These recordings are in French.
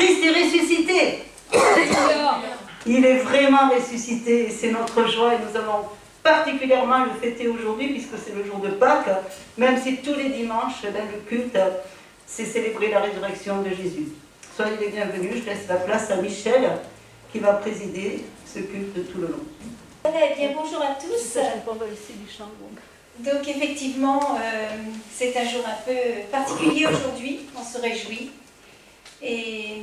Christ est ressuscité. Il est vraiment ressuscité et c'est notre joie et nous allons particulièrement le fêter aujourd'hui puisque c'est le jour de Pâques, même si tous les dimanches dans le culte, c'est célébrer la résurrection de Jésus. Soyez les bienvenus, je laisse la place à Michel qui va présider ce culte tout le long. Voilà, eh bien bonjour à tous. Donc effectivement, c'est un jour un peu particulier aujourd'hui, on se réjouit. Et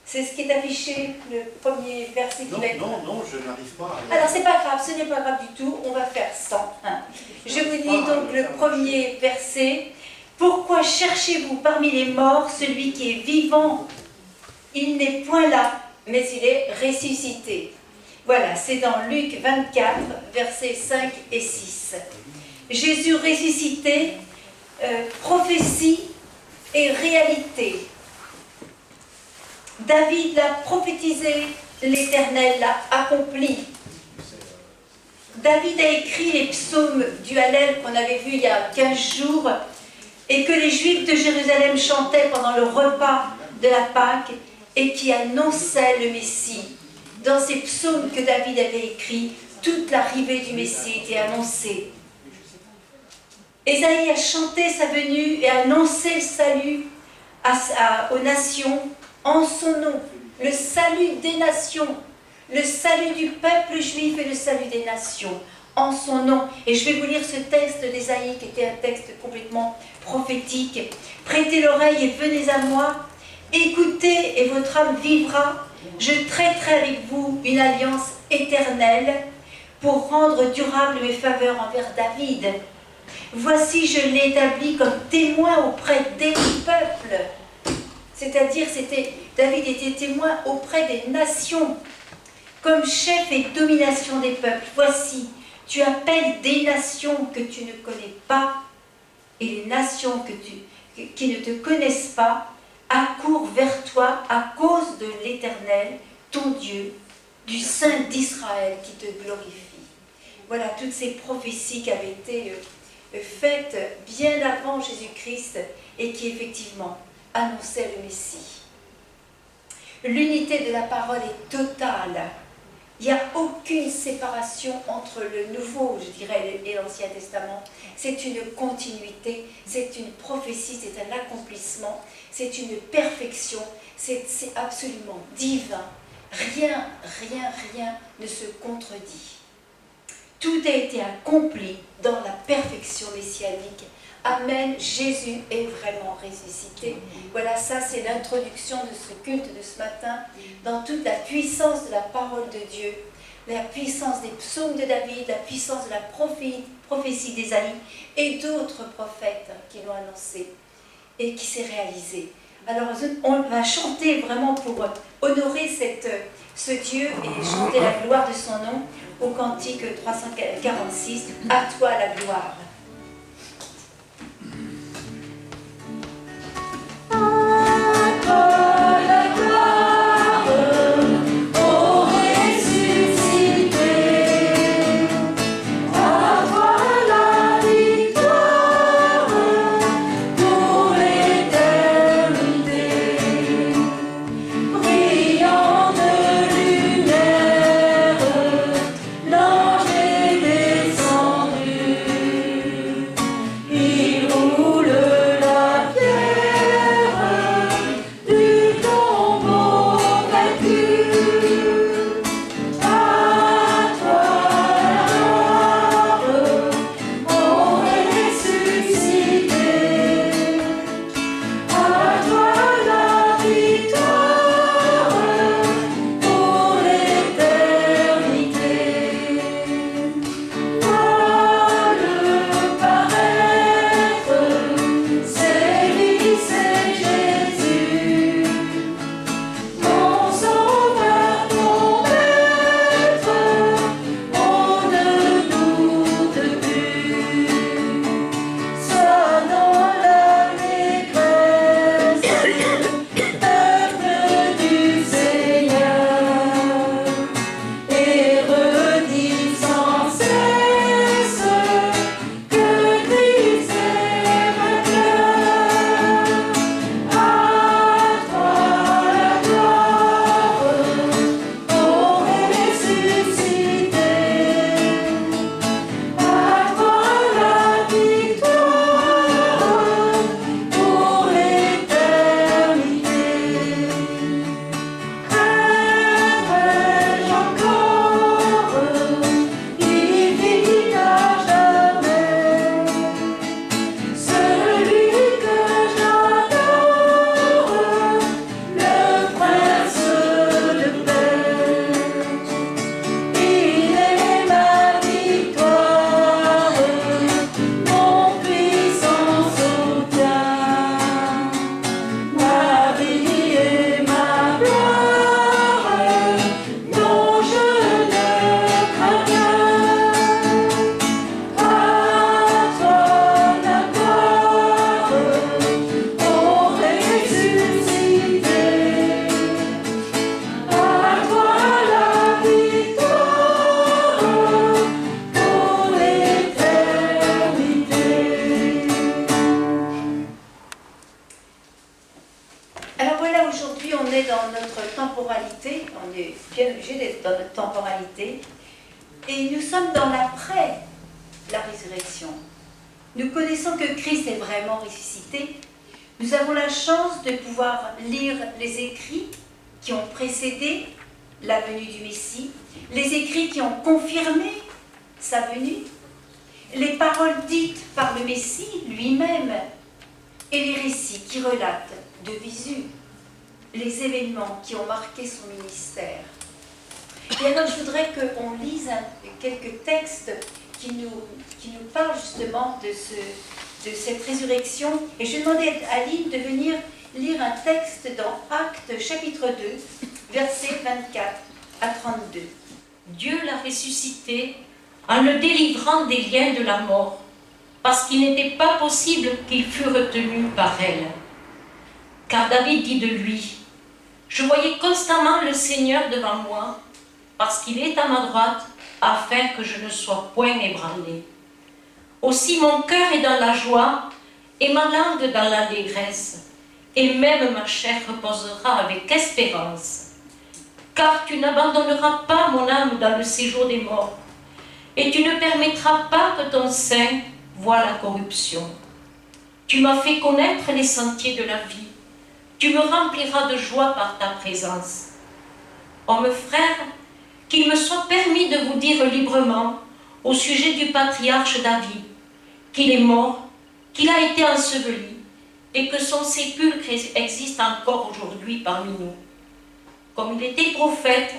c'est ce qui est affiché, le premier verset qui va être... Non, je n'arrive pas à... Alors c'est pas grave, ce n'est pas grave du tout, on va faire 100. Je vous lis donc le premier verset. Pourquoi cherchez-vous parmi les morts celui qui est vivant? Il n'est point là, mais il est ressuscité. Voilà, c'est dans Luc 24, versets 5 et 6. Jésus ressuscité, prophétie et réalité. David l'a prophétisé, l'Éternel l'a accompli. David a écrit les psaumes du Hallel qu'on avait vu il y a 15 jours et que les Juifs de Jérusalem chantaient pendant le repas de la Pâque et qui annonçaient le Messie. Dans ces psaumes que David avait écrits, toute l'arrivée du Messie était annoncée. Ésaïe a chanté sa venue et a annoncé le salut aux nations en son nom, le salut des nations, le salut du peuple juif et le salut des nations en son nom. Et je vais vous lire ce texte d'Ésaïe qui était un texte complètement prophétique. Prêtez l'oreille et venez à moi, écoutez et votre âme vivra. Je traiterai avec vous une alliance éternelle pour rendre durable mes faveurs envers David. Voici, je l'ai établi comme témoin auprès des peuples. C'est-à-dire, David était témoin auprès des nations, comme chef et domination des peuples. Voici, tu appelles des nations que tu ne connais pas, et les nations qui ne te connaissent pas accourent vers toi à cause de l'Éternel, ton Dieu, du Saint d'Israël qui te glorifie. Voilà toutes ces prophéties qui avaient été faites bien avant Jésus-Christ et qui effectivement annonçaient le Messie. L'unité de la parole est totale. Il n'y a aucune séparation entre le Nouveau, je dirais, et l'Ancien Testament. C'est une continuité, c'est une prophétie, c'est un accomplissement, c'est une perfection, c'est absolument divin. Rien ne se contredit. Tout a été accompli dans la perfection messianique. Amen, Jésus est vraiment ressuscité. Voilà, ça c'est l'introduction de ce culte de ce matin, dans toute la puissance de la parole de Dieu, la puissance des psaumes de David, la puissance de la prophétie d'Ésaïe et d'autres prophètes qui l'ont annoncé et qui s'est réalisé. Alors on va chanter vraiment pour honorer ce Dieu et chanter la gloire de son nom au cantique 346, à toi la gloire. L'ange est descendu. aujourd'hui, on est dans notre temporalité, on est bien obligé d'être dans notre temporalité, et nous sommes dans l'après la résurrection. Nous connaissons que Christ est vraiment ressuscité. Nous avons la chance de pouvoir lire les écrits qui ont précédé la venue du Messie, les écrits qui ont confirmé sa venue, les paroles dites par le Messie lui-même et les récits qui relatent de visu les événements qui ont marqué son ministère. Et alors je voudrais qu'on lise quelques textes qui nous parlent justement de cette résurrection. Et je vais demander à Aline de venir lire un texte dans Actes chapitre 2, versets 24 à 32. Dieu l'a ressuscité en le délivrant des liens de la mort, parce qu'il n'était pas possible qu'il fût retenu par elle. Car David dit de lui, « Je voyais constamment le Seigneur devant moi, parce qu'il est à ma droite, afin que je ne sois point ébranlé. Aussi mon cœur est dans la joie, et ma langue dans l'allégresse, et même ma chair reposera avec espérance. Car tu n'abandonneras pas mon âme dans le séjour des morts, et tu ne permettras pas que ton sein voie la corruption. Tu m'as fait connaître les sentiers de la vie, tu me rempliras de joie par ta présence. Hommes frères, qu'il me soit permis de vous dire librement au sujet du patriarche David, qu'il est mort, qu'il a été enseveli, et que son sépulcre existe encore aujourd'hui parmi nous. Comme il était prophète,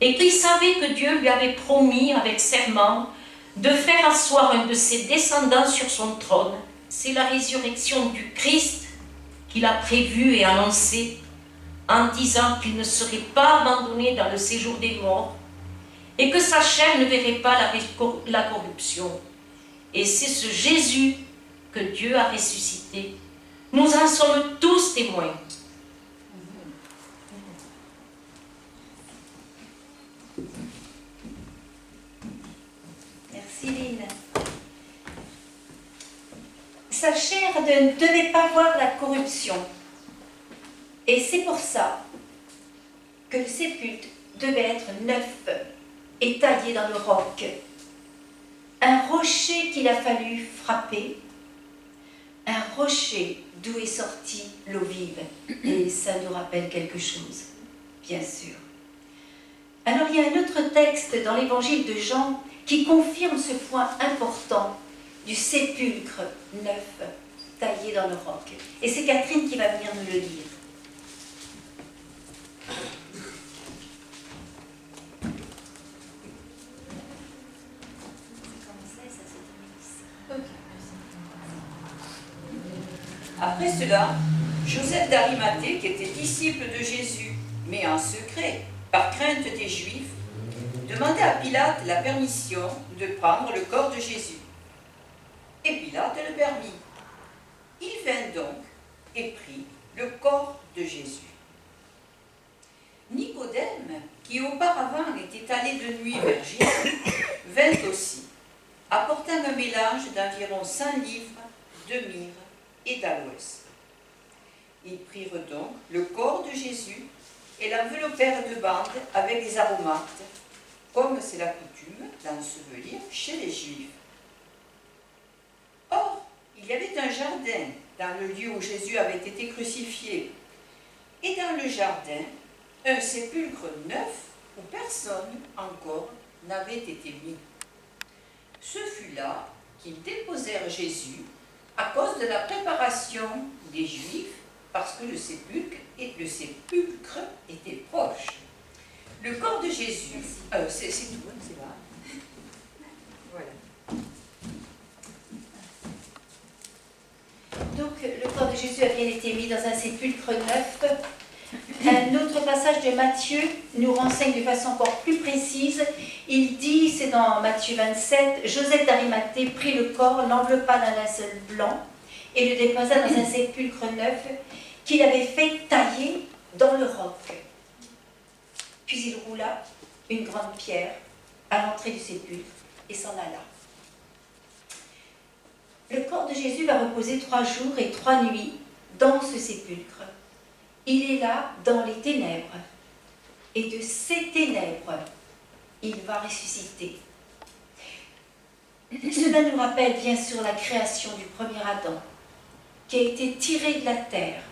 et qu'il savait que Dieu lui avait promis avec serment de faire asseoir un de ses descendants sur son trône, c'est la résurrection du Christ qu'il a prévue et annoncée, en disant qu'il ne serait pas abandonné dans le séjour des morts, et que sa chair ne verrait pas la corruption. Et c'est ce Jésus que Dieu a ressuscité. Nous en sommes tous témoins. Merci Lynn. Sa chair ne devait pas voir la corruption. Et c'est pour ça que le sépulcre devait être neuf et taillé dans le roc. Un rocher qu'il a fallu frapper, un rocher d'où est sortie l'eau vive. Et ça nous rappelle quelque chose, bien sûr. Alors il y a un autre texte dans l'évangile de Jean qui confirme ce point important du sépulcre neuf taillé dans le roc. Et c'est Catherine qui va venir nous le lire. Après cela, Joseph d'Arimathée, qui était disciple de Jésus, mais en secret, par crainte des Juifs, demanda à Pilate la permission de prendre le corps de Jésus. Et Pilate le permit. Il vint donc et prit le corps de Jésus. Nicodème, qui auparavant était allé de nuit vers Jésus, vint aussi, apportant un mélange d'environ 100 livres de myrrhe et d'aloès. Ils prirent donc le corps de Jésus et l'enveloppèrent de bandes avec des aromates, comme c'est la coutume d'ensevelir chez les Juifs. Or, il y avait un jardin dans le lieu où Jésus avait été crucifié, et dans le jardin, un sépulcre neuf où personne encore n'avait été mis. Ce fut là qu'ils déposèrent Jésus à cause de la préparation des Juifs, parce que le sépulcre était proche. Le corps de Jésus, c'est tout, hein, c'est là. Voilà. Donc le corps de Jésus a bien été mis dans un sépulcre neuf. Un autre passage de Matthieu nous renseigne de façon encore plus précise. Il dit, c'est dans Matthieu 27, Joseph d'Arimathée prit le corps, l'enveloppa d'un linceul blanc et le déposa dans un sépulcre neuf qu'il avait fait tailler dans le roc. Puis il roula une grande pierre à l'entrée du sépulcre et s'en alla. Le corps de Jésus va reposer 3 jours et 3 nuits dans ce sépulcre. il est là dans les ténèbres. Et de ces ténèbres, il va ressusciter. Cela nous rappelle bien sûr la création du premier Adam, qui a été tiré de la terre.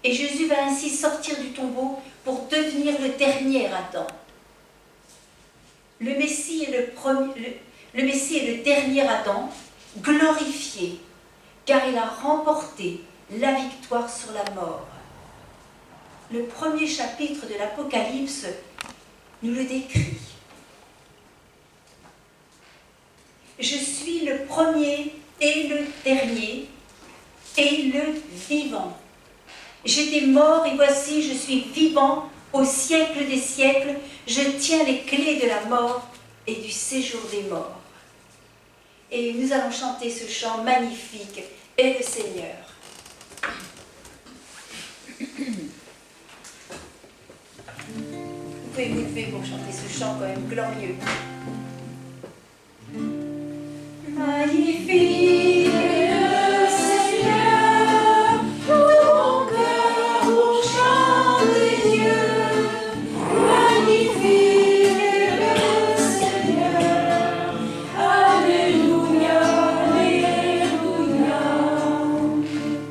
Et Jésus va ainsi sortir du tombeau pour devenir le dernier Adam. Le Messie est le Messie est le dernier Adam, glorifié, car il a remporté la victoire sur la mort. Le premier chapitre de l'Apocalypse nous le décrit. Je suis le premier et le dernier et le vivant. J'étais mort et voici je suis vivant au siècle des siècles. Je tiens les clés de la mort et du séjour des morts. Et nous allons chanter ce chant magnifique, est le Seigneur. Vous pouvez vous lever pour chanter ce chant quand même glorieux. Magnifique est le Seigneur, tout mon cœur pour chanter Dieu. Magnifique est le Seigneur, Alléluia, Alléluia.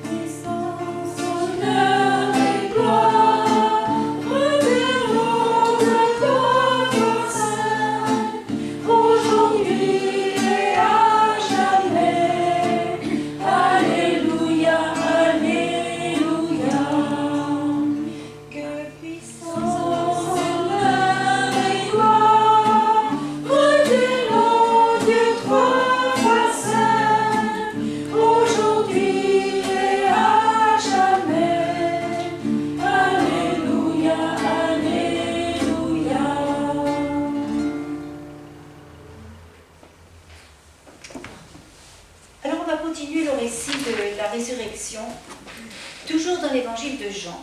Puissance, honneur et gloire, reverront le corps saint, aujourd'hui. Résurrection, toujours dans l'évangile de Jean.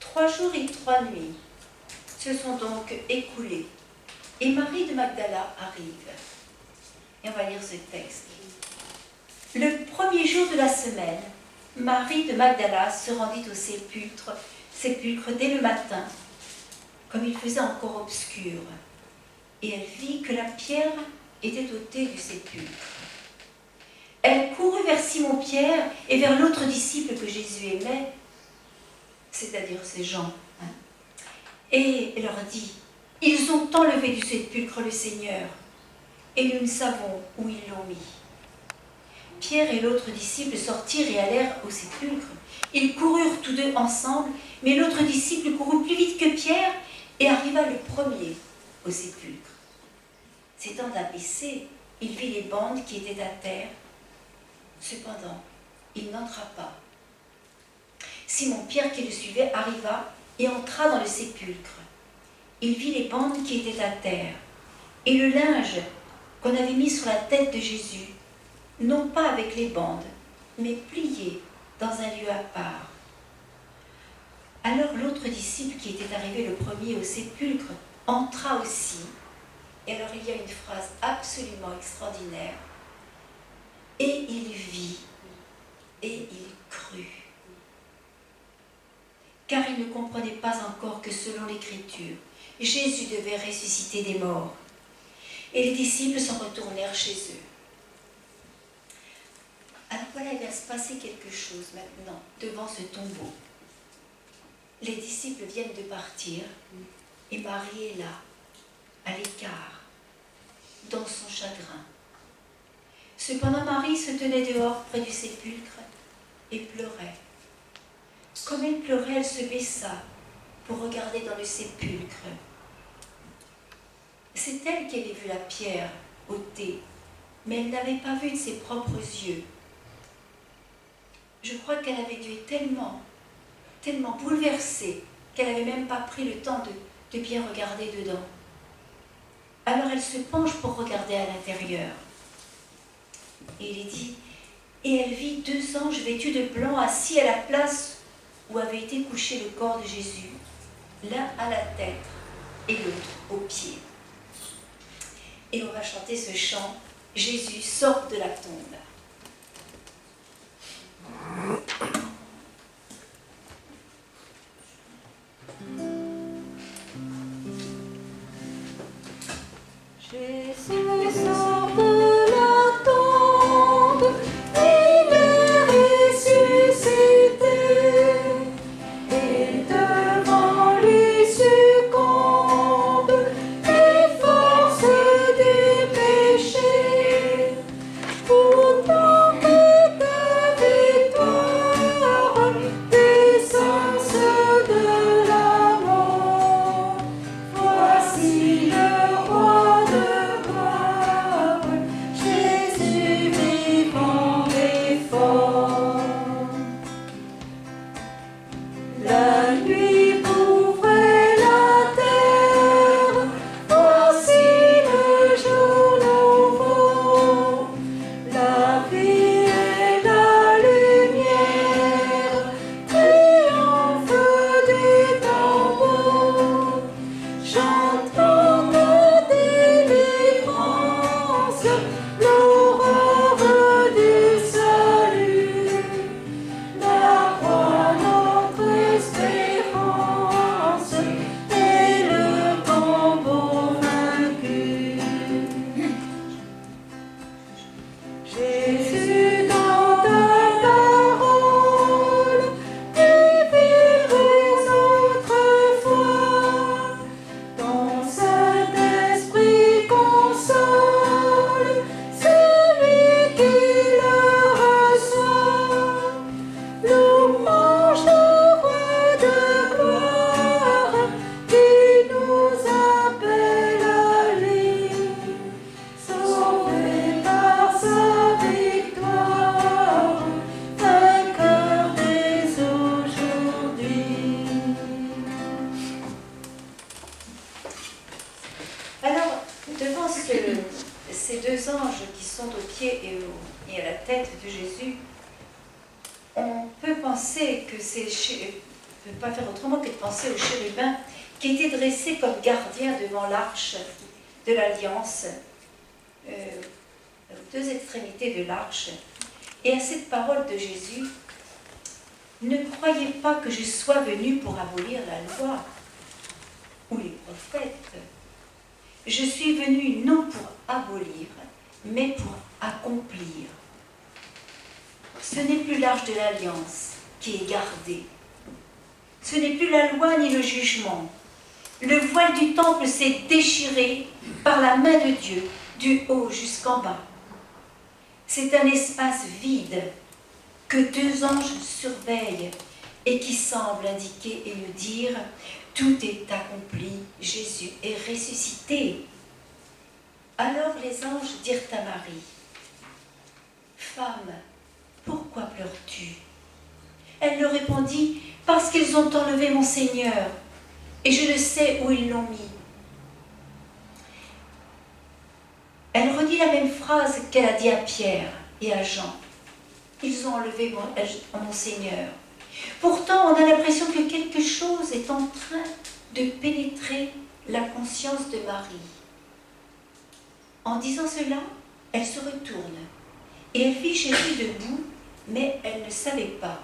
3 jours et 3 nuits se sont donc écoulés et Marie de Magdala arrive. Et on va lire ce texte. Le premier jour de la semaine, Marie de Magdala se rendit au sépulcre dès le matin, comme il faisait encore obscur, et elle vit que la pierre était ôtée du sépulcre. Elle courut vers Simon-Pierre et vers l'autre disciple que Jésus aimait, c'est-à-dire c'est Jean, et leur dit, « Ils ont enlevé du sépulcre le Seigneur, et nous ne savons où ils l'ont mis. » Pierre et l'autre disciple sortirent et allèrent au sépulcre. Ils coururent tous deux ensemble, mais l'autre disciple courut plus vite que Pierre et arriva le premier au sépulcre. S'étant abaissé, il vit les bandes qui étaient à terre. Cependant, il n'entra pas. Simon-Pierre qui le suivait arriva et entra dans le sépulcre. Il vit les bandes qui étaient à terre et le linge qu'on avait mis sur la tête de Jésus, non pas avec les bandes, mais plié dans un lieu à part. Alors l'autre disciple qui était arrivé le premier au sépulcre entra aussi. Et alors il y a une phrase absolument extraordinaire. Et il vit, et il crut. Car il ne comprenait pas encore que selon l'Écriture, Jésus devait ressusciter des morts. Et les disciples s'en retournèrent chez eux. Alors voilà, il va se passer quelque chose maintenant, devant ce tombeau. Les disciples viennent de partir, et Marie est là, à l'écart, dans son chagrin. Cependant, Marie se tenait dehors près du sépulcre et pleurait. Comme elle pleurait, elle se baissa pour regarder dans le sépulcre. C'est elle qui avait vu la pierre ôtée, mais elle n'avait pas vu de ses propres yeux. Je crois qu'elle avait dû être tellement bouleversée qu'elle n'avait même pas pris le temps de bien regarder dedans. Alors elle se penche pour regarder à l'intérieur. Et il est dit, et elle vit 2 anges vêtus de blanc assis à la place où avait été couché le corps de Jésus, l'un à la tête et l'autre aux pieds. Et on va chanter ce chant, Jésus sort de la tombe. pieds et à la tête de Jésus, on peut penser que on ne peut pas faire autrement que de penser aux chérubins qui étaient dressés comme gardiens devant l'arche de l'Alliance, aux deux extrémités de l'arche. Et à cette parole de Jésus, ne croyez pas que je sois venu pour abolir la loi ou les prophètes. Je suis venu non pour abolir, mais pour accomplir. Ce n'est plus l'arche de l'Alliance qui est gardée. Ce n'est plus la loi ni le jugement. Le voile du temple s'est déchiré par la main de Dieu, du haut jusqu'en bas. C'est un espace vide que deux anges surveillent et qui semble indiquer et nous dire « Tout est accompli, Jésus est ressuscité ». Alors les anges dirent à Marie « Femme, pourquoi pleures-tu » Elle leur répondit « Parce qu'ils ont enlevé mon Seigneur, et je ne sais où ils l'ont mis. » Elle redit la même phrase qu'elle a dit à Pierre et à Jean. Ils ont enlevé mon Seigneur. Pourtant, on a l'impression que quelque chose est en train de pénétrer la conscience de Marie. En disant cela, elle se retourne et elle vit Jésus debout, mais elle ne savait pas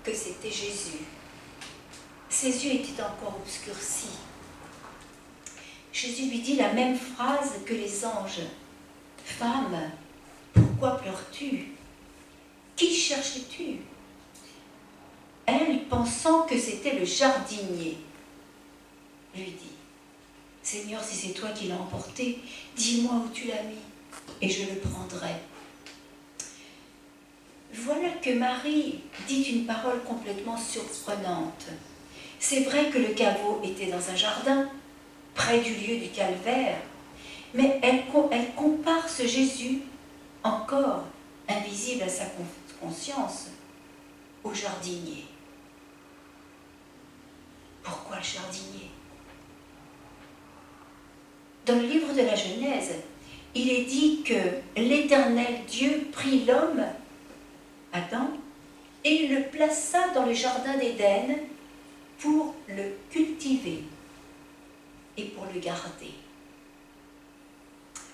que c'était Jésus. Ses yeux étaient encore obscurcis. Jésus lui dit la même phrase que les anges. « Femme, pourquoi pleures-tu ? Qui cherches-tu » Elle, pensant que c'était le jardinier, lui dit « Seigneur, si c'est toi qui l'as emporté, dis-moi où tu l'as mis, et je le prendrai. » Voilà que Marie dit une parole complètement surprenante. C'est vrai que le caveau était dans un jardin, près du lieu du calvaire, mais elle compare ce Jésus, encore invisible à sa conscience, au jardinier. Pourquoi le jardinier ? Dans le livre de la Genèse, il est dit que l'Éternel Dieu prit l'homme, Adam, et il le plaça dans le jardin d'Éden pour le cultiver et pour le garder.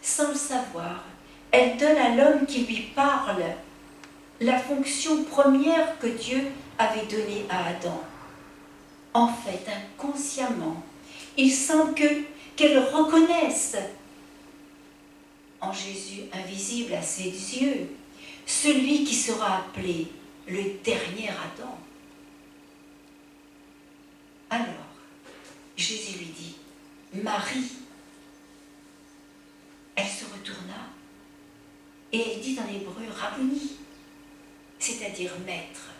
Sans le savoir, elle donne à l'homme qui lui parle la fonction première que Dieu avait donnée à Adam. En fait, inconsciemment, il semble qu'elle reconnaisse en Jésus invisible à ses yeux celui qui sera appelé le dernier Adam. Alors, Jésus lui dit « Marie ». Elle se retourna et elle dit en hébreu « Rabouni », c'est-à-dire « maître ».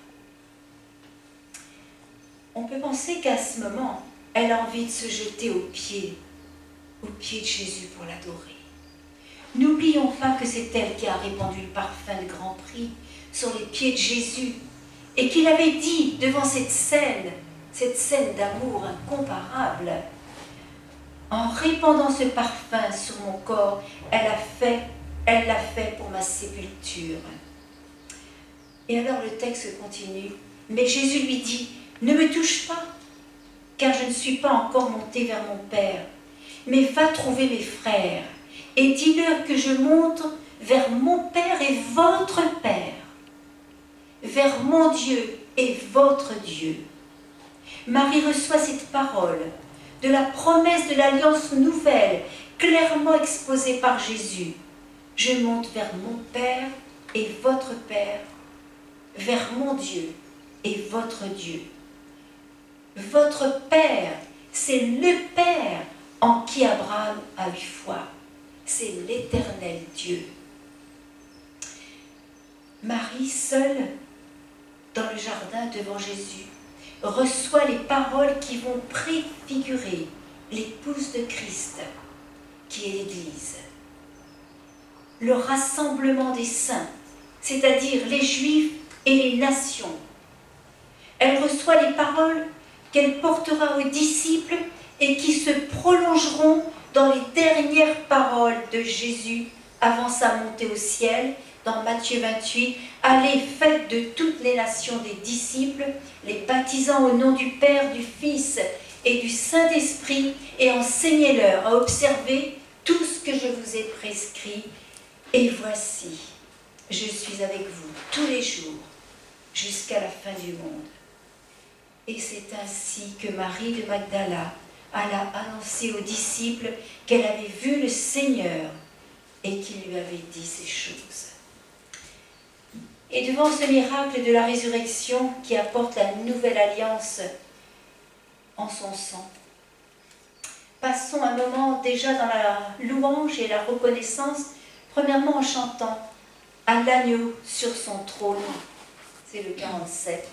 On peut penser qu'à ce moment, elle a envie de se jeter aux pieds de Jésus pour l'adorer. N'oublions pas que c'est elle qui a répandu le parfum de grand prix sur les pieds de Jésus et qu'il avait dit devant cette scène d'amour incomparable. En répandant ce parfum sur mon corps, elle l'a fait pour ma sépulture. Et alors le texte continue. Mais Jésus lui dit, ne me touche pas, car je ne suis pas encore monté vers mon Père, mais va trouver mes frères et dis-leur que je monte vers mon Père et votre Père, vers mon Dieu et votre Dieu. Marie reçoit cette parole de la promesse de l'alliance nouvelle, clairement exposée par Jésus. Je monte vers mon Père et votre Père, vers mon Dieu et votre Dieu. Votre Père, c'est le Père en qui Abraham a eu foi. C'est l'Éternel Dieu. Marie, seule, dans le jardin devant Jésus, reçoit les paroles qui vont préfigurer l'épouse de Christ, qui est l'Église. Le rassemblement des saints, c'est-à-dire les Juifs et les nations. Elle reçoit les paroles qu'elle portera aux disciples et qui se prolongeront dans les dernières paroles de Jésus avant sa montée au ciel, dans Matthieu 28, « Allez, faites de toutes les nations des disciples, les baptisant au nom du Père, du Fils et du Saint-Esprit, et enseignez-leur à observer tout ce que je vous ai prescrit. Et voici, je suis avec vous tous les jours, jusqu'à la fin du monde. » Et c'est ainsi que Marie de Magdala alla annoncer aux disciples qu'elle avait vu le Seigneur et qu'il lui avait dit ces choses. Et devant ce miracle de la résurrection qui apporte la nouvelle alliance en son sang, passons un moment déjà dans la louange et la reconnaissance, premièrement en chantant « À l'agneau sur son trône ». C'est le 47.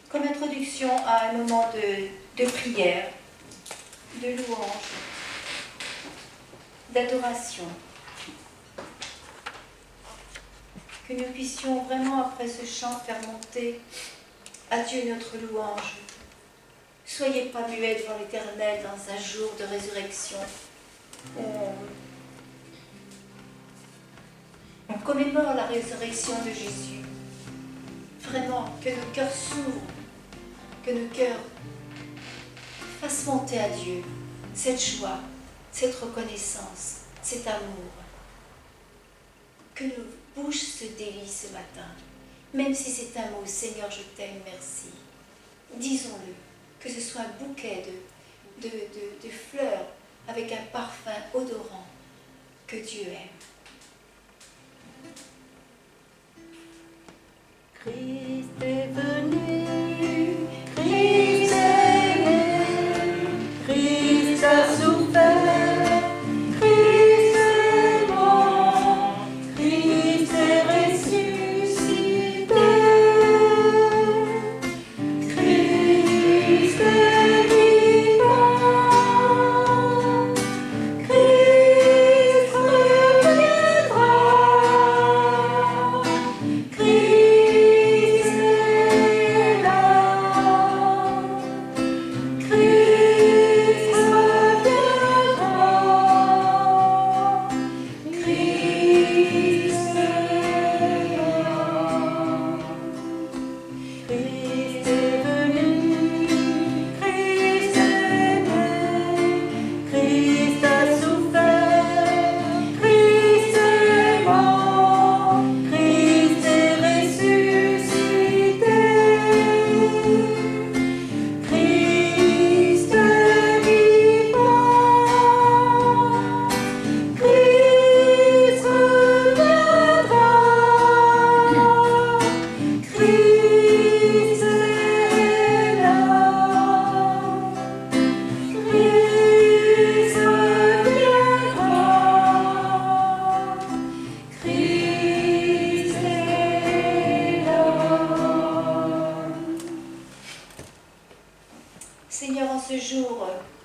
Comme introduction à un moment de prière, de louange, d'adoration. Que nous puissions vraiment, après ce chant, faire monter à Dieu notre louange. Soyez pas muets devant l'Éternel dans un jour de résurrection où on commémore la résurrection de Jésus. Vraiment, que nos cœurs s'ouvrent, que nos cœurs fassent monter à Dieu cette joie, cette reconnaissance, cet amour. Que nos bouches se délient ce matin, même si c'est un mot, Seigneur, je t'aime, merci. Disons-le, que ce soit un bouquet de fleurs avec un parfum odorant que Dieu aime. Christ est venu, Christ est né, Christ a souffert, Christ est mort, Christ est ressuscité, Christ est vivant.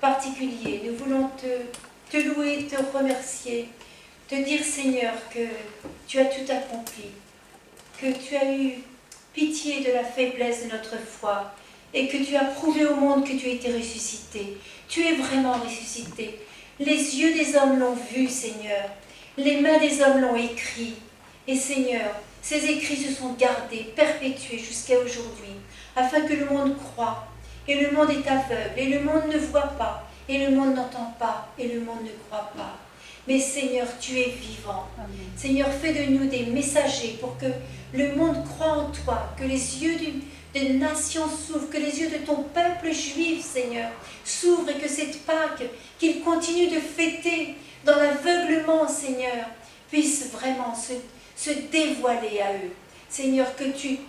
particulier, nous voulons te louer, te remercier, te dire Seigneur que tu as tout accompli, que tu as eu pitié de la faiblesse de notre foi et que tu as prouvé au monde que tu étais ressuscité. Tu es vraiment ressuscité. Les yeux des hommes l'ont vu, Seigneur. Les mains des hommes l'ont écrit. Et Seigneur, ces écrits se sont gardés, perpétués jusqu'à aujourd'hui, afin que le monde croie. Et le monde est aveugle, et le monde ne voit pas, et le monde n'entend pas, et le monde ne croit pas. Mais Seigneur, tu es vivant. Amen. Seigneur, fais de nous des messagers pour que le monde croie en toi, que les yeux des nations s'ouvrent, que les yeux de ton peuple juif, Seigneur, s'ouvrent et que cette Pâque qu'ils continuent de fêter dans l'aveuglement, Seigneur, puisse vraiment se dévoiler à eux. Seigneur, que tu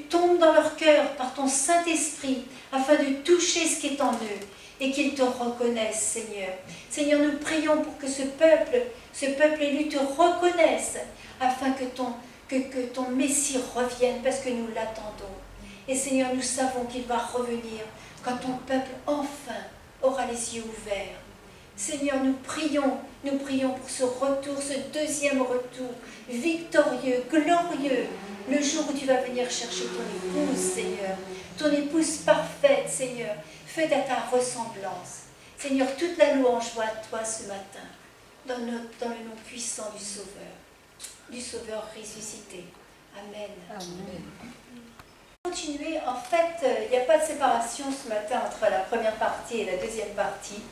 tombes dans leur cœur par ton Saint-Esprit afin de toucher ce qui est en eux et qu'ils te reconnaissent, Seigneur. Seigneur, nous prions pour que ce peuple élu te reconnaisse afin que ton Messie revienne parce que nous l'attendons. Et Seigneur, nous savons qu'il va revenir quand ton peuple enfin aura les yeux ouverts. Seigneur, nous prions pour ce retour, ce deuxième retour, victorieux, glorieux, le jour où tu vas venir chercher ton épouse, Seigneur, ton épouse parfaite, Seigneur, faite à ta ressemblance. Seigneur, toute la louange va à toi ce matin, dans le nom puissant du Sauveur ressuscité. Amen. Amen. Continuer, en fait, il n'y a pas de séparation ce matin entre la première partie et la deuxième partie.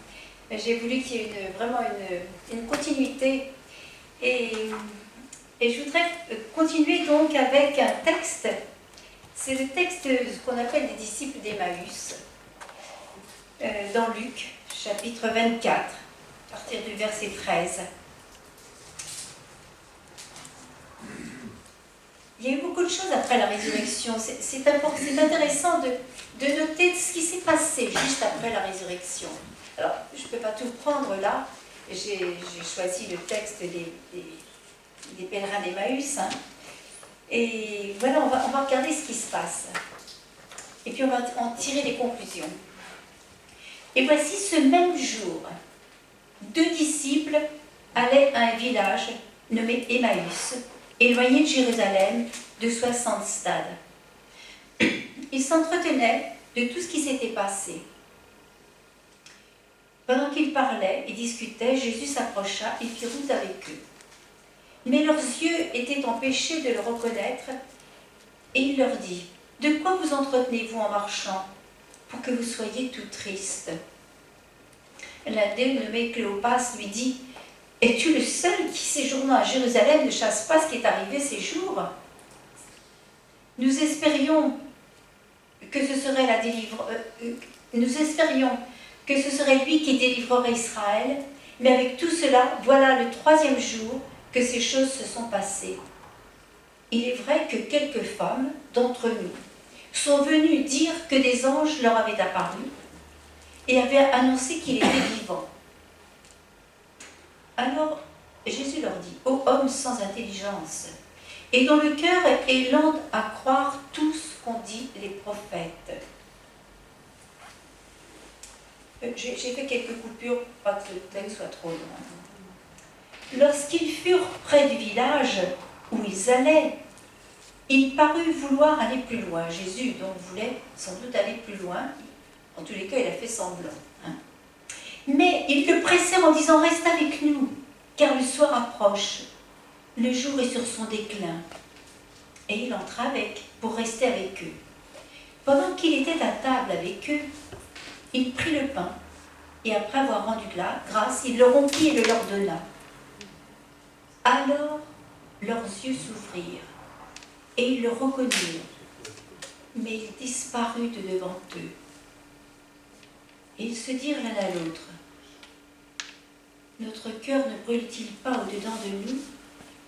J'ai voulu qu'il y ait vraiment une continuité. Et je voudrais continuer donc avec un texte. C'est le texte de ce qu'on appelle des disciples d'Emmaüs, dans Luc, chapitre 24, à partir du verset 13. Il y a eu beaucoup de choses après la résurrection. C'est intéressant de noter ce qui s'est passé juste après la résurrection. Alors, je ne peux pas tout prendre là. J'ai choisi le texte des pèlerins d'Emmaüs. Hein. Et voilà, on va regarder ce qui se passe. Et puis on va en tirer des conclusions. Et voici ce même jour, 2 disciples allaient à un village nommé Emmaüs, éloigné de Jérusalem de 60 stades. Ils s'entretenaient de tout ce qui s'était passé. Pendant qu'ils parlaient et discutaient, Jésus s'approcha et fit route avec eux. Mais leurs yeux étaient empêchés de le reconnaître, et il leur dit, « De quoi vous entretenez-vous en marchant, pour que vous soyez tout tristes ?» L'un d'eux, nommé Cléopas, lui dit, « Es-tu le seul qui, séjournant à Jérusalem, ne chasse pas ce qui est arrivé ces jours ? Nous espérions que ce serait que ce serait lui qui délivrerait Israël, mais avec tout cela, voilà le 3e jour que ces choses se sont passées. Il est vrai que quelques femmes d'entre nous sont venues dire que des anges leur avaient apparu et avaient annoncé qu'il était vivant. Alors Jésus leur dit, « Ô hommes sans intelligence, et dont le cœur est lent à croire tout ce qu'ont dit les prophètes. » J'ai fait quelques coupures pour pas que le texte soit trop long. Lorsqu'ils furent près du village où ils allaient, il parut vouloir aller plus loin. Jésus donc voulait sans doute aller plus loin. En tous les cas, il a fait semblant. Hein. Mais ils le pressèrent en disant, « Reste avec nous, car le soir approche. Le jour est sur son déclin. » Et il entra pour rester avec eux. Pendant qu'il était à table avec eux, il prit le pain, et après avoir rendu grâce, il le rompit et le leur donna. Alors leurs yeux s'ouvrirent, et ils le reconnurent, mais il disparut de devant eux. Et ils se dirent l'un à l'autre, « Notre cœur ne brûle-t-il pas au-dedans de nous,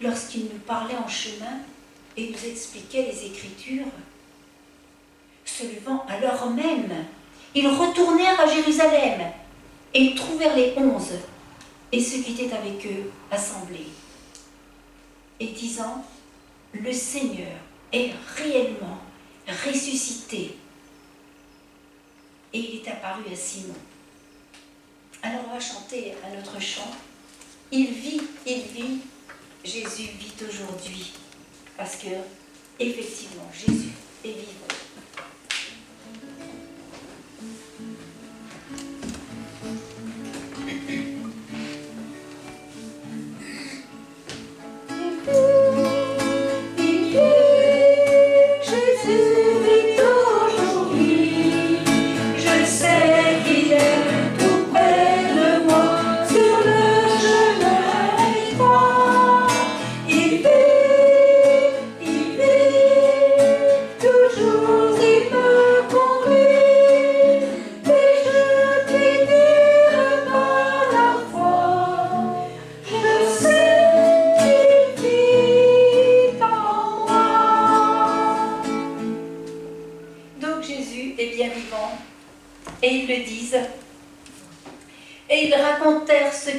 lorsqu'il nous parlait en chemin et nous expliquait les Écritures ?» Se levant à l'heure même, ils retournèrent à Jérusalem et ils trouvèrent les 11 et ceux qui étaient avec eux assemblés. Et disant, « Le Seigneur est réellement ressuscité. » Et il est apparu à Simon. Alors on va chanter un autre chant. Il vit, Jésus vit aujourd'hui. Parce que, effectivement, Jésus est vivant.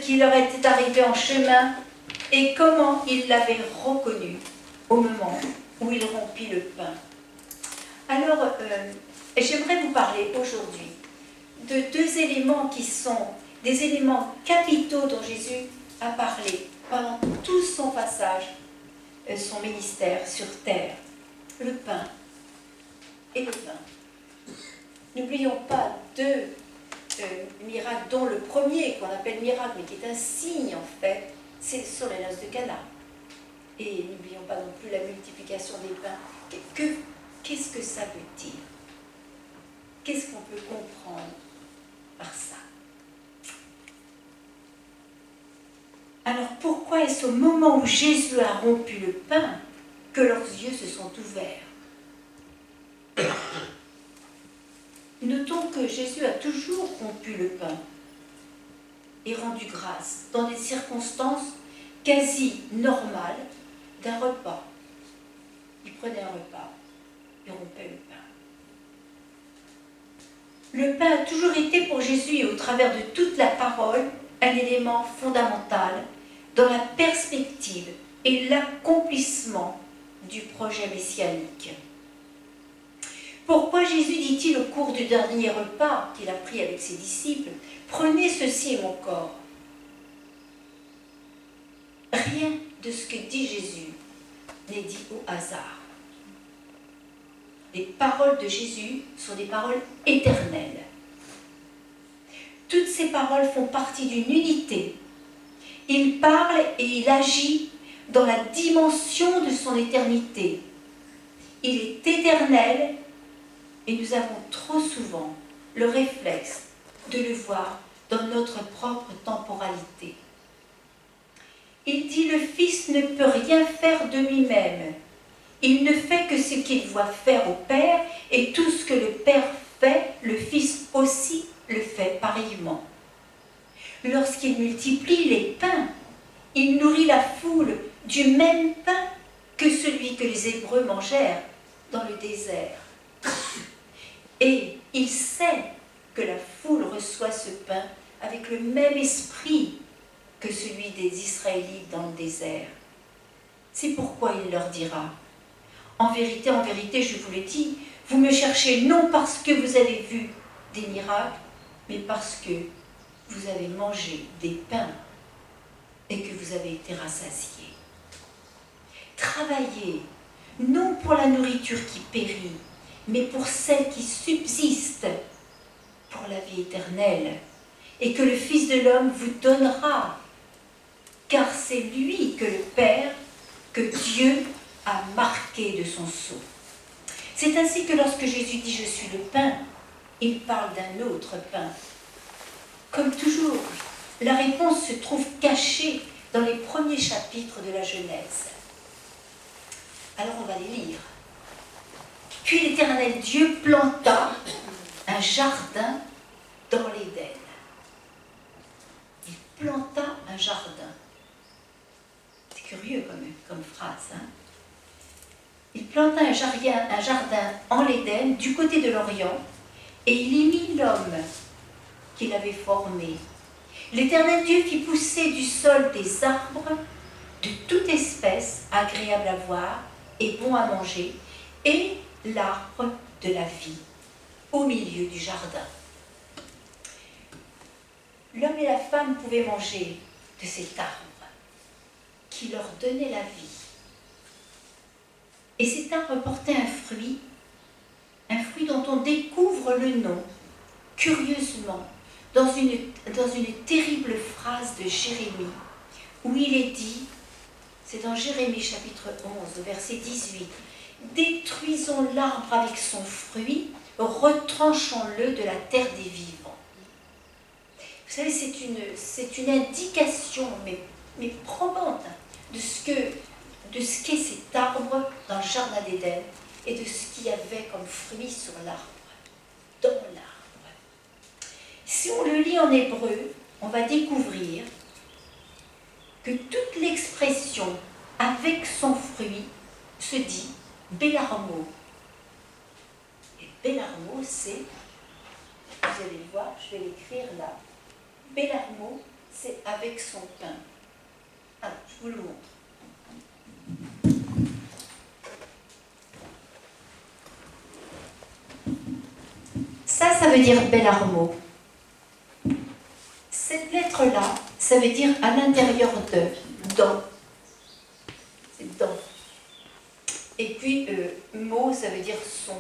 Qui leur était arrivé en chemin et comment ils l'avaient reconnu au moment où il rompit le pain. Alors, j'aimerais vous parler aujourd'hui de deux éléments qui sont des éléments capitaux dont Jésus a parlé pendant tout son passage, son ministère sur terre. Le pain et le vin. N'oublions pas deux miracle, dont le premier qu'on appelle miracle, mais qui est un signe en fait, c'est sur les noces de Cana. Et n'oublions pas non plus la multiplication des pains. Qu'est-ce que ça veut dire? Qu'est-ce qu'on peut comprendre par ça? Alors pourquoi est-ce au moment où Jésus a rompu le pain que leurs yeux se sont ouverts? Notons que Jésus a toujours rompu le pain et rendu grâce dans des circonstances quasi normales d'un repas. Il prenait un repas et rompait le pain. Le pain a toujours été pour Jésus et au travers de toute la parole un élément fondamental dans la perspective et l'accomplissement du projet messianique. Pourquoi Jésus dit-il au cours du dernier repas qu'il a pris avec ses disciples, « Prenez, ceci est mon corps ». Rien de ce que dit Jésus n'est dit au hasard. Les paroles de Jésus sont des paroles éternelles. Toutes ces paroles font partie d'une unité. Il parle et il agit dans la dimension de son éternité. Il est éternel. Et nous avons trop souvent le réflexe de le voir dans notre propre temporalité. Il dit, le Fils ne peut rien faire de lui-même. Il ne fait que ce qu'il voit faire au Père, et tout ce que le Père fait, le Fils aussi le fait pareillement. Lorsqu'il multiplie les pains, il nourrit la foule du même pain que celui que les Hébreux mangèrent dans le désert. Et il sait que la foule reçoit ce pain avec le même esprit que celui des Israélites dans le désert. C'est pourquoi il leur dira, en vérité, je vous le dis, vous me cherchez non parce que vous avez vu des miracles, mais parce que vous avez mangé des pains et que vous avez été rassasiés. Travaillez, non pour la nourriture qui périt, mais pour celle qui subsiste, pour la vie éternelle, et que le Fils de l'homme vous donnera, car c'est lui que le Père, que Dieu a marqué de son sceau. C'est ainsi que lorsque Jésus dit « Je suis le pain », il parle d'un autre pain. Comme toujours, la réponse se trouve cachée dans les premiers chapitres de la Genèse. Alors on va les lire. Puis l'Éternel Dieu planta un jardin dans l'Éden. Il planta un jardin. C'est curieux comme phrase. Hein? Il planta un jardin en l'Éden, du côté de l'Orient, et il y mit l'homme qu'il avait formé. L'Éternel Dieu fit pousser du sol des arbres de toute espèce, agréables à voir et bons à manger, et l'arbre de la vie au milieu du jardin. l'homme et la femme pouvaient manger de cet arbre qui leur donnait la vie. Et cet arbre portait un fruit dont on découvre le nom, curieusement, dans une terrible phrase de Jérémie, où il est dit, c'est dans Jérémie chapitre 11, verset 18, « Détruisons l'arbre avec son fruit, retranchons-le de la terre des vivants. » Vous savez, c'est une indication, mais probante, de ce qu'est cet arbre dans le jardin d'Éden et de ce qu'il y avait comme fruit sur l'arbre, dans l'arbre. Si on le lit en hébreu, on va découvrir que toute l'expression « avec son fruit » se dit « Bélarmo ». Et Bélarmo, c'est, vous allez le voir, je vais l'écrire là, Bélarmo, c'est « avec son pain ». Alors, je vous le montre. Ça veut dire Bélarmo. Cette lettre-là, ça veut dire à l'intérieur de, dans. C'est dans. Et puis, mot, ça veut dire son.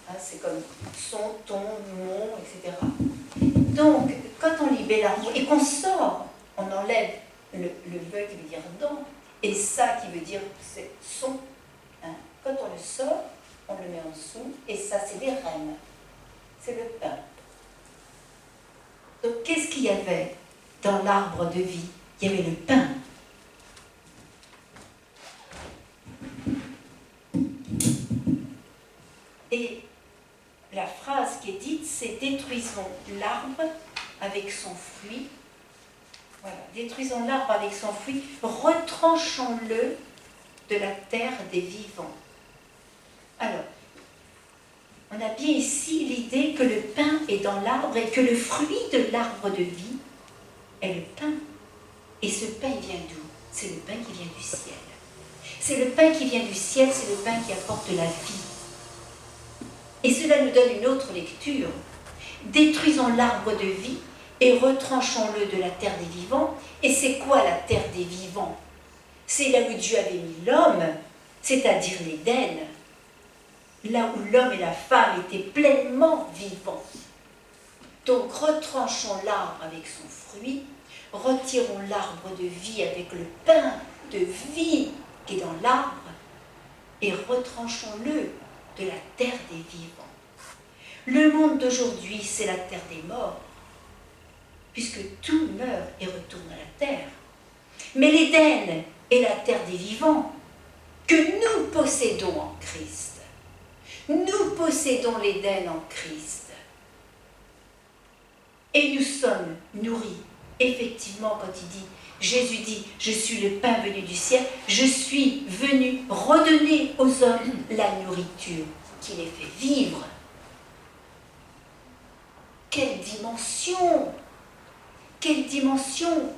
Hein, c'est comme son, ton, mon, etc. Donc, quand on lit Bélarmo et qu'on sort, on enlève le veut qui veut dire dans, et ça qui veut dire c'est son. Hein. Quand on le sort, on le met en dessous, et ça, c'est des rennes. C'est le pain. Donc, qu'est-ce qu'il y avait dans l'arbre de vie? Il y avait le pain. Et la phrase qui est dite, c'est « Détruisons l'arbre avec son fruit ». Voilà, détruisons l'arbre avec son fruit, retranchons-le de la terre des vivants. Alors, on a bien ici l'idée que le pain est dans l'arbre et que le fruit de l'arbre de vie est le pain. Et ce pain, il vient d'où? C'est le pain qui vient du ciel. C'est le pain qui vient du ciel, c'est le pain qui apporte la vie. Et cela nous donne une autre lecture. Détruisons l'arbre de vie et retranchons-le de la terre des vivants. Et c'est quoi la terre des vivants? C'est là où Dieu avait mis l'homme, c'est-à-dire l'Éden. Là où l'homme et la femme étaient pleinement vivants. Donc retranchons l'arbre avec son fruit, retirons l'arbre de vie avec le pain de vie qui est dans l'arbre, et retranchons-le de la terre des vivants. Le monde d'aujourd'hui, c'est la terre des morts, puisque tout meurt et retourne à la terre. Mais l'Éden est la terre des vivants que nous possédons en Christ. Nous possédons l'Éden en Christ. Et nous sommes nourris. Effectivement, quand Jésus dit, je suis le pain venu du ciel, je suis venu redonner aux hommes la nourriture qui les fait vivre. Quelle dimension! Quelle dimension!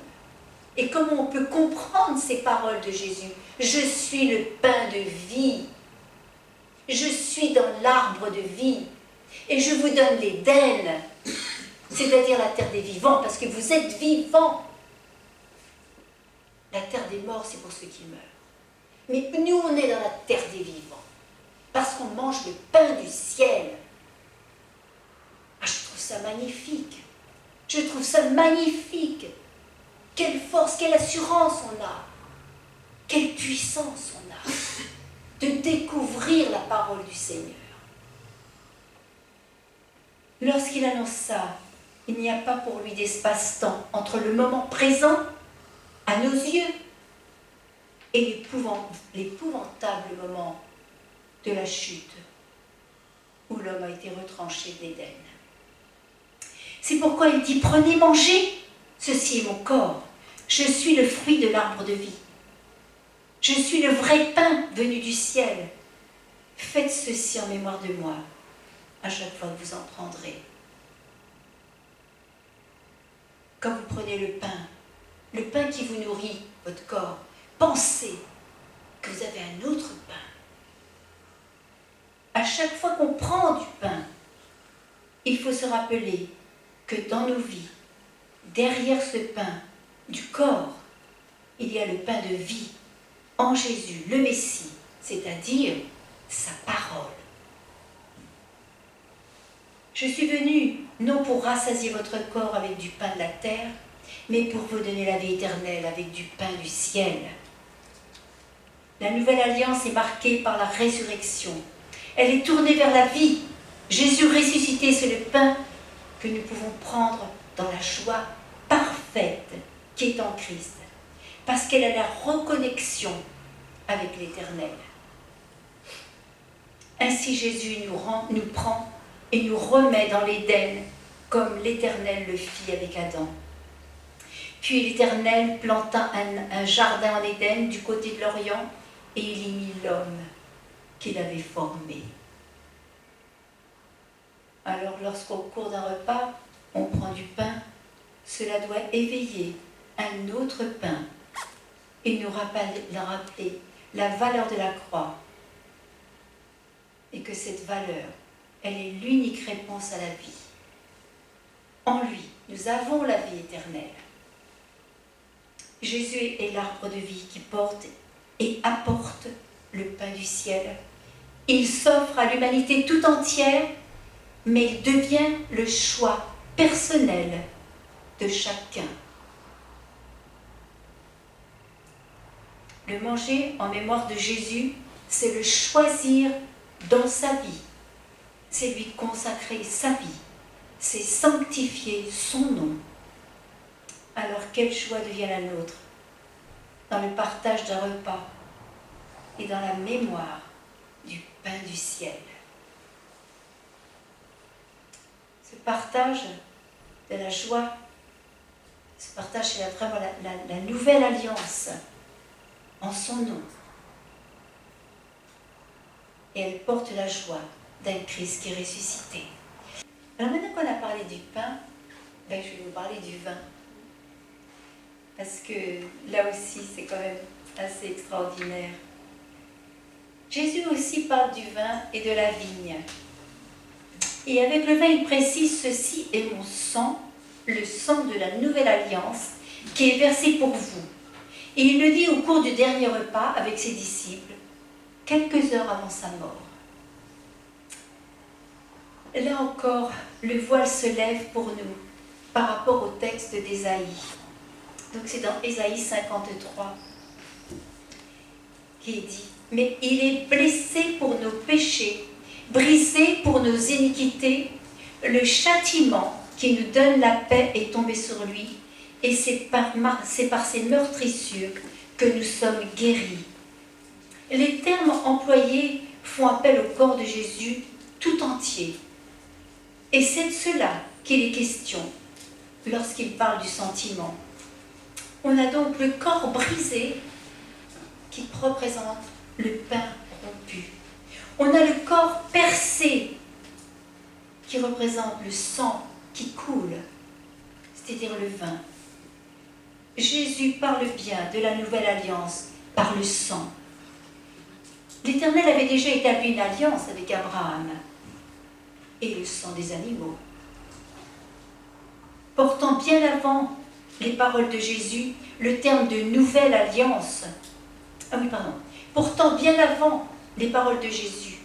Et comment on peut comprendre ces paroles de Jésus? Je suis le pain de vie. Je suis dans l'arbre de vie et je vous donne l'Éden, c'est-à-dire la terre des vivants, parce que vous êtes vivants. La terre des morts, c'est pour ceux qui meurent. Mais nous, on est dans la terre des vivants, parce qu'on mange le pain du ciel. Ah, je trouve ça magnifique. Je trouve ça magnifique. Quelle force, quelle assurance on a. Quelle puissance on a de découvrir la parole du Seigneur. Lorsqu'il annonce ça, il n'y a pas pour lui d'espace-temps entre le moment présent, à nos yeux, et l'épouvantable moment de la chute, où l'homme a été retranché d'Éden. C'est pourquoi il dit, prenez, mangez, ceci est mon corps, je suis le fruit de l'arbre de vie. Je suis le vrai pain venu du ciel. Faites ceci en mémoire de moi, à chaque fois que vous en prendrez. Quand vous prenez le pain qui vous nourrit, votre corps, pensez que vous avez un autre pain. À chaque fois qu'on prend du pain, il faut se rappeler que dans nos vies, derrière ce pain du corps, il y a le pain de vie en Jésus, le Messie, c'est-à-dire sa parole. Je suis venu non pour rassasier votre corps avec du pain de la terre, mais pour vous donner la vie éternelle avec du pain du ciel. La nouvelle alliance est marquée par la résurrection. Elle est tournée vers la vie. Jésus ressuscité, c'est le pain que nous pouvons prendre dans la joie parfaite qui est en Christ, parce qu'elle a la reconnexion avec l'Éternel. Ainsi Jésus nous prend et nous remet dans l'Éden comme l'Éternel le fit avec Adam. Puis l'Éternel planta un jardin en Éden du côté de l'Orient et il y mit l'homme qu'il avait formé. Alors lorsqu'au cours d'un repas, on prend du pain, cela doit éveiller un autre pain et nous rappeler la valeur de la croix. Et que cette valeur, elle est l'unique réponse à la vie. En lui, nous avons la vie éternelle. Jésus est l'arbre de vie qui porte et apporte le pain du ciel. Il s'offre à l'humanité tout entière, mais il devient le choix personnel de chacun. Le manger en mémoire de Jésus, c'est le choisir dans sa vie. C'est lui consacrer sa vie. C'est sanctifier son nom. Alors quelle joie devient la nôtre dans le partage d'un repas et dans la mémoire du pain du ciel. Ce partage de la joie, ce partage, c'est vraiment la nouvelle alliance en son nom. Et elle porte la joie d'un Christ qui est ressuscité. Alors maintenant qu'on a parlé du pain, je vais vous parler du vin. Parce que là aussi, c'est quand même assez extraordinaire. Jésus aussi parle du vin et de la vigne. Et avec le vin, il précise: ceci est mon sang, le sang de la nouvelle alliance, qui est versé pour vous. Et il le dit au cours du dernier repas avec ses disciples, quelques heures avant sa mort. Là encore, le voile se lève pour nous par rapport au texte d'Ésaïe. Donc c'est dans Ésaïe 53 qui est dit: mais il est blessé pour nos péchés, brisé pour nos iniquités, le châtiment qui nous donne la paix est tombé sur lui, et c'est par ses meurtrissures que nous sommes guéris. Les termes employés font appel au corps de Jésus tout entier. Et c'est de cela qu'il est question lorsqu'il parle du sentiment. On a donc le corps brisé qui représente le pain rompu. On a le corps percé qui représente le sang qui coule, c'est-à-dire le vin. Jésus parle bien de la nouvelle alliance par le sang. L'Éternel avait déjà établi une alliance avec Abraham et le sang des animaux. Portant bien avant les paroles de Jésus, le terme de nouvelle alliance, portant bien avant les paroles de Jésus.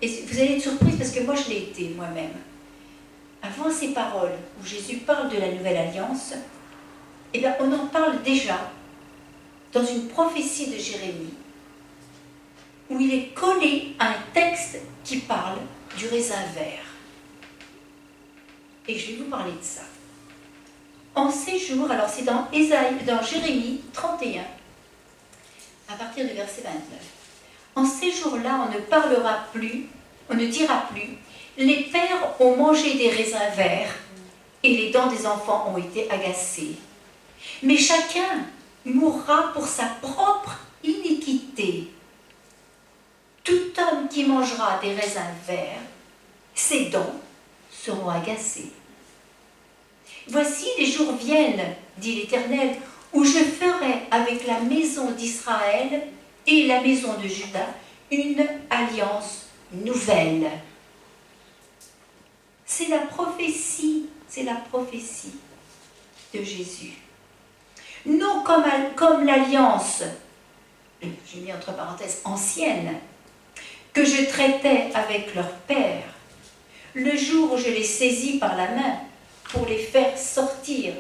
Et vous allez être surprise parce que moi je l'ai été moi-même. Avant ces paroles où Jésus parle de la nouvelle alliance, on en parle déjà dans une prophétie de Jérémie, où il est collé à un texte qui parle du raisin vert. Et je vais vous parler de ça. En ces jours, alors c'est dans Jérémie 31, à partir du verset 29. En ces jours-là, on ne dira plus, les pères ont mangé des raisins verts et les dents des enfants ont été agacées. Mais chacun mourra pour sa propre iniquité. Tout homme qui mangera des raisins verts, ses dents seront agacées. Voici les jours viennent, dit l'Éternel, où je ferai avec la maison d'Israël et la maison de Juda une alliance nouvelle. C'est la prophétie de Jésus. Non comme l'alliance, j'ai mis entre parenthèses, ancienne, que je traitais avec leur père, le jour où je les saisis par la main pour les faire sortir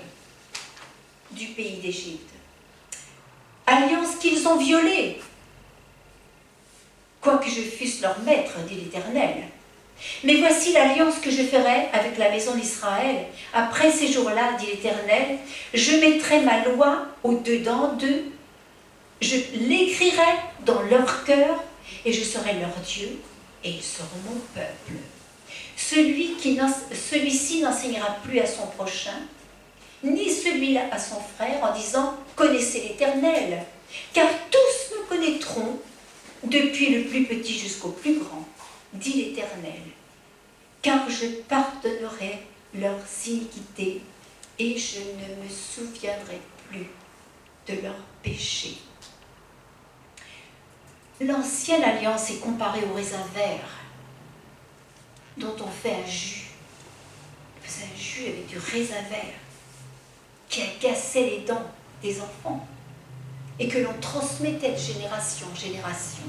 du pays d'Égypte. Alliance qu'ils ont violée, quoique je fusse leur maître, dit l'Éternel. Mais voici l'alliance que je ferai avec la maison d'Israël. Après ces jours-là, dit l'Éternel, je mettrai ma loi au-dedans d'eux, je l'écrirai dans leur cœur, et je serai leur Dieu, et ils seront mon peuple. Celui-ci n'enseignera plus à son prochain, ni celui-là à son frère, en disant « Connaissez l'Éternel », car tous me connaîtront, depuis le plus petit jusqu'au plus grand, dit l'Éternel, car je pardonnerai leurs iniquités, et je ne me souviendrai plus de leurs péchés. L'ancienne alliance est comparée au raisin vert, dont on fait un jus. C'est un jus avec du raisin vert qui agaçait les dents des enfants et que l'on transmettait de génération en génération.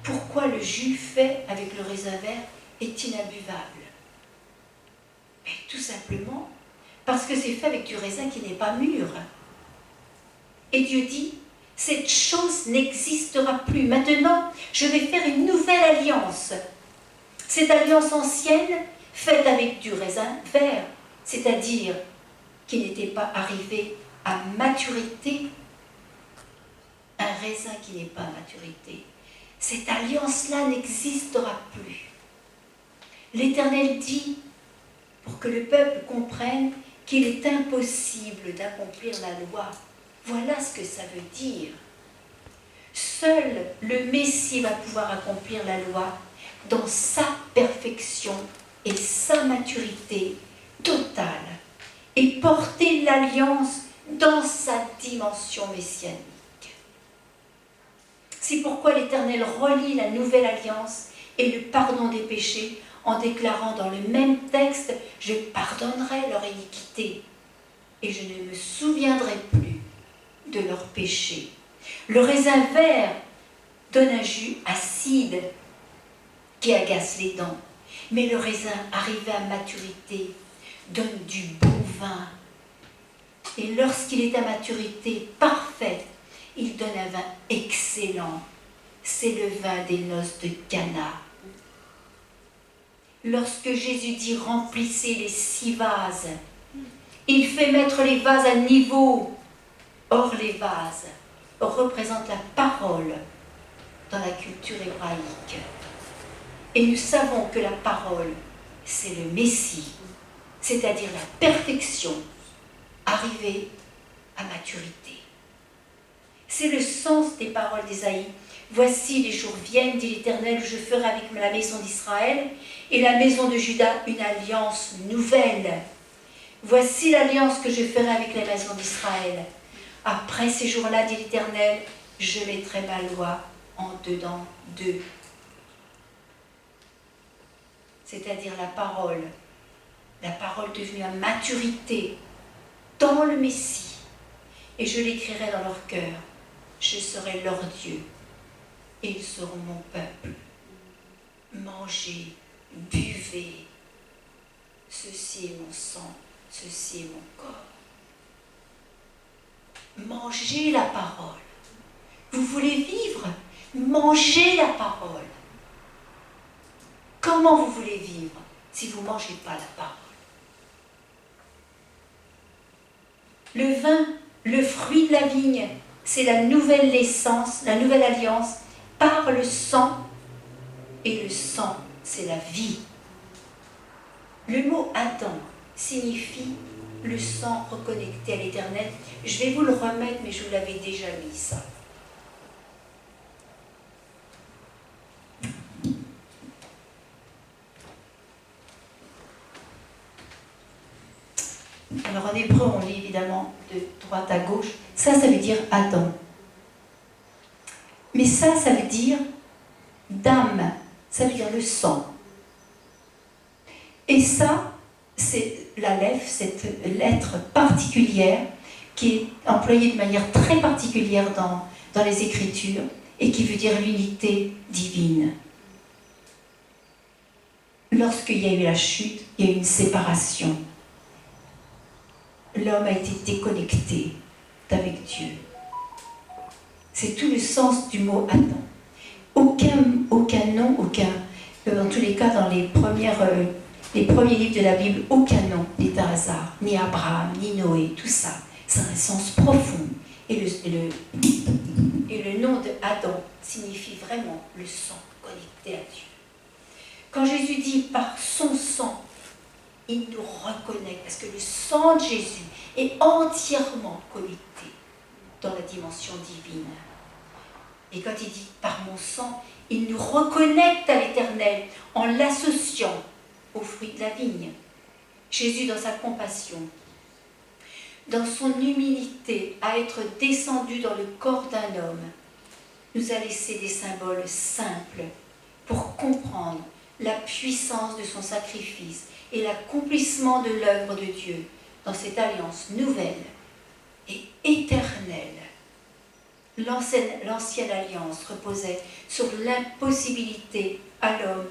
Pourquoi le jus fait avec le raisin vert est inabuvable? Mais tout simplement parce que c'est fait avec du raisin qui n'est pas mûr. Et Dieu dit, cette chose n'existera plus. Maintenant, je vais faire une nouvelle alliance. Cette alliance ancienne, faite avec du raisin vert, c'est-à-dire qui n'était pas arrivé à maturité, un raisin qui n'est pas à maturité, cette alliance-là n'existera plus. L'Éternel dit, pour que le peuple comprenne qu'il est impossible d'accomplir la loi. Voilà ce que ça veut dire. Seul le Messie va pouvoir accomplir la loi dans sa perfection et sa maturité totale et porter l'alliance dans sa dimension messianique. C'est pourquoi l'Éternel relie la nouvelle alliance et le pardon des péchés en déclarant dans le même texte « Je pardonnerai leur iniquité et je ne me souviendrai plus de leurs péchés. » Le raisin vert donne un jus acide qui agace les dents, mais le raisin arrivé à maturité donne du bon vin. Et lorsqu'il est à maturité parfaite, il donne un vin excellent. C'est le vin des noces de Cana. Lorsque Jésus dit « remplissez les 6 vases », il fait mettre les vases à niveau. Or, les vases représentent la parole dans la culture hébraïque. Et nous savons que la parole, c'est le Messie, c'est-à-dire la perfection arrivée à maturité. C'est le sens des paroles d'Ésaïe. Voici les jours viennent, dit l'Éternel, où je ferai avec la maison d'Israël et la maison de Juda une alliance nouvelle. Voici l'alliance que je ferai avec la maison d'Israël. Après ces jours-là, dit l'Éternel, je mettrai ma loi en dedans d'eux. C'est-à-dire la parole devenue à maturité dans le Messie. Et je l'écrirai dans leur cœur. Je serai leur Dieu. Et ils seront mon peuple. Mangez, buvez. Ceci est mon sang, ceci est mon corps. Mangez la parole. Vous voulez vivre? Mangez la parole. Comment vous voulez vivre si vous ne mangez pas la parole? Le vin, le fruit de la vigne, c'est la nouvelle naissance, la nouvelle alliance par le sang. Et le sang, c'est la vie. Le mot Adam signifie le sang reconnecté à l'Éternel. Je vais vous le remettre, mais je vous l'avais déjà mis ça. Alors en hébreu, on lit évidemment de droite à gauche. Ça veut dire Adam. Mais ça veut dire dam. Ça veut dire le sang. Et ça, c'est l'Aleph, cette lettre particulière qui est employée de manière très particulière dans les Écritures et qui veut dire l'unité divine. Lorsqu'il y a eu la chute, il y a eu une séparation. L'homme a été déconnecté d'avec Dieu. C'est tout le sens du mot Adam. Aucun nom, dans tous les cas, dans les premiers livres de la Bible, aucun nom n'est un hasard, ni Abraham, ni Noé, tout ça. C'est un sens profond. Et le nom de Adam signifie vraiment le sang connecté à Dieu. Quand Jésus dit par son sang, il nous reconnecte, parce que le sang de Jésus est entièrement connecté dans la dimension divine. Et quand il dit par mon sang, il nous reconnecte à l'Éternel en l'associant au fruit de la vigne. Jésus, dans sa compassion, dans son humilité à être descendu dans le corps d'un homme, nous a laissé des symboles simples pour comprendre la puissance de son sacrifice et l'accomplissement de l'œuvre de Dieu dans cette alliance nouvelle et éternelle. L'ancienne alliance reposait sur l'impossibilité à l'homme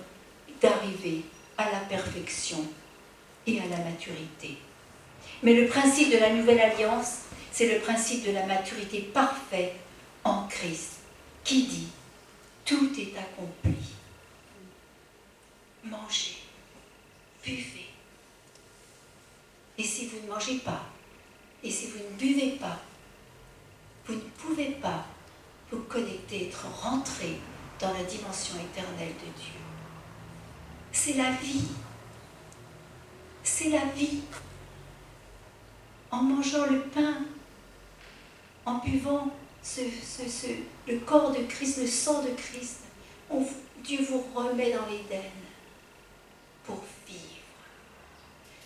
d'arriver à la perfection et à la maturité. Mais le principe de la nouvelle alliance, c'est le principe de la maturité parfaite en Christ, qui dit « tout est accompli ». Mangez, buvez. Et si vous ne mangez pas, et si vous ne buvez pas, vous ne pouvez pas vous connecter, être rentré dans la dimension éternelle de Dieu. C'est la vie. C'est la vie. En mangeant le pain, en buvant le corps de Christ, le sang de Christ, Dieu vous remet dans l'Éden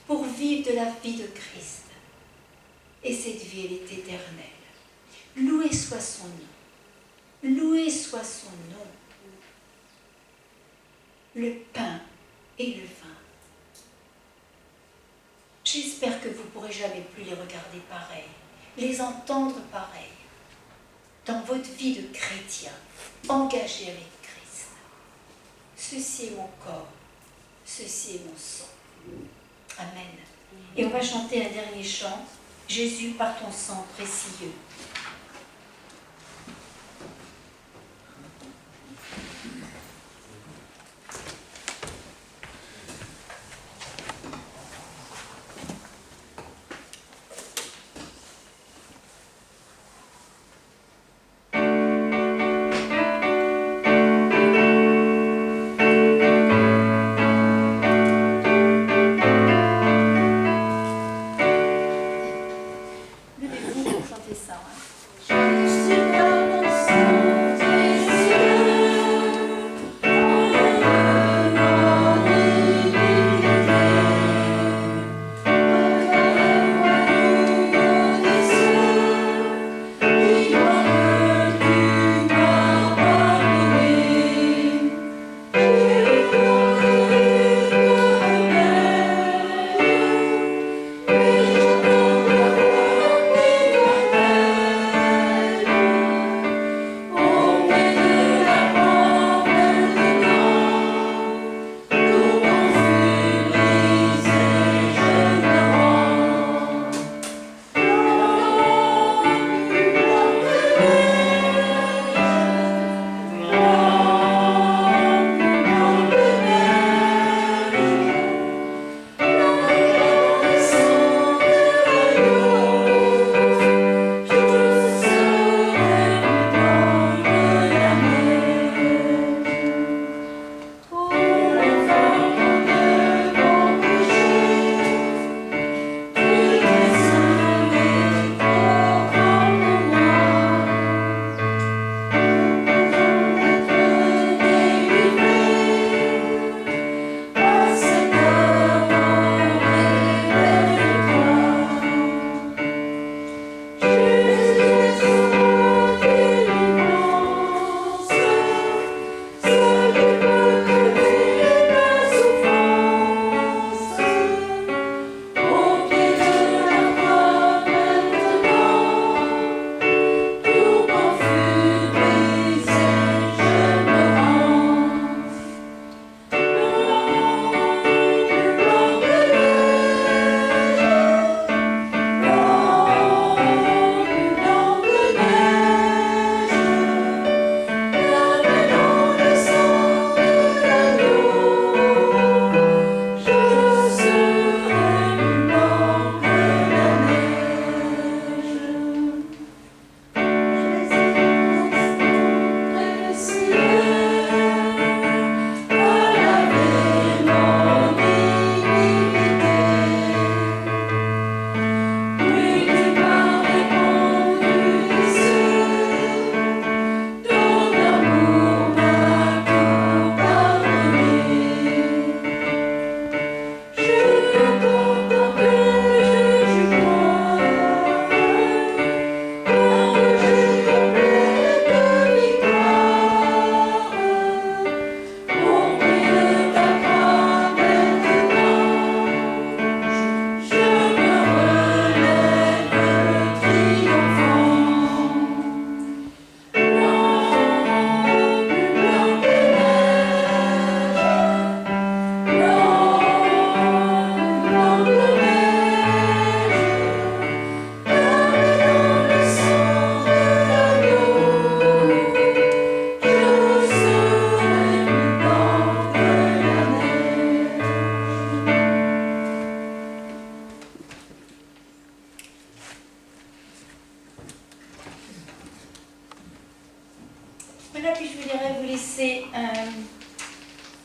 pour vivre de la vie de Christ. Et cette vie, elle est éternelle. Loué soit son nom. Loué soit son nom. Le pain et le vin. J'espère que vous ne pourrez jamais plus les regarder pareil, les entendre pareil, dans votre vie de chrétien, engagé avec Christ. Ceci est mon corps, ceci est mon sang. Amen. Et on va chanter un dernier chant, Jésus par ton sang précieux. Levez-vous pour chanter ça. Hein.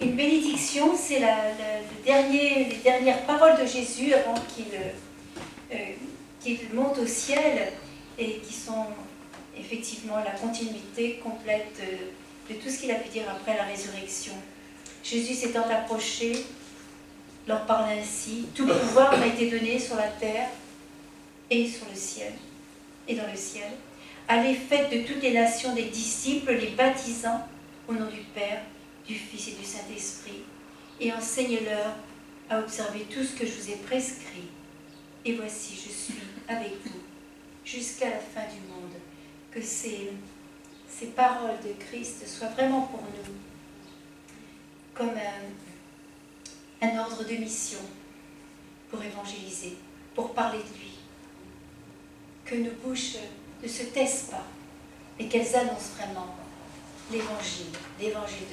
Une bénédiction, c'est les dernières paroles de Jésus avant qu'il monte au ciel et qui sont effectivement la continuité complète de tout ce qu'il a pu dire après la résurrection. Jésus s'étant approché, leur parle ainsi: tout pouvoir m'a été donné sur la terre et sur le ciel, et dans le ciel. Allez, faites de toutes les nations des disciples, les baptisant au nom du Père, du Fils et du Saint-Esprit, et enseignez-leur à observer tout ce que je vous ai prescrit. Et voici, je suis avec vous jusqu'à la fin du monde. Que ces paroles de Christ soient vraiment pour nous comme un ordre de mission pour évangéliser, pour parler de lui. Que nos bouches ne se taisent pas, mais qu'elles annoncent vraiment l'évangile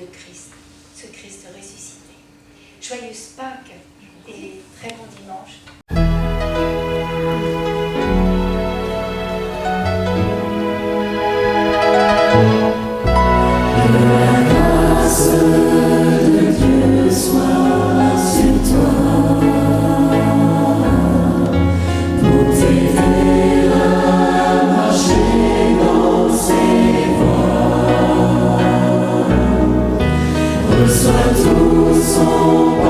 de Christ, ce Christ ressuscité. Joyeuse Pâques et très bon dimanche. Reçois tout son